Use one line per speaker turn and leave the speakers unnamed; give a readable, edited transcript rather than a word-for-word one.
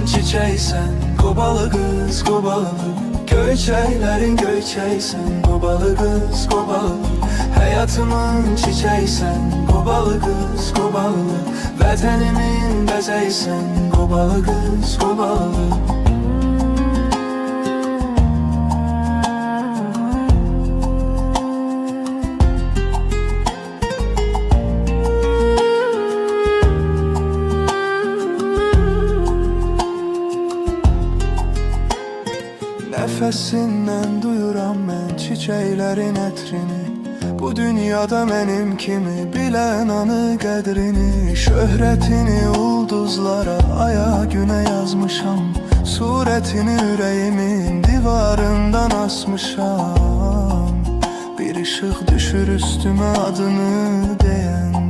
çiçeğisen, Qobalı qız, qobalı. Göyçəklərin göyçəksən, Qobalı qız, qobalı. Həyatımın çiçeğisen, Qobalı qız, qobalı. Vətənimin bəzəysən, Qobalı qız, qobalı. Nəfəsindən duyuram mən çiçəklərin ətrini. Bu dünyada mənim kimi bilən anı qədrini. Şöhrətini ulduzlara, aya, günə yazmışam. Surətini ürəyimin divarından asmışam. Bir ışıq düşür üstümə adını deyən.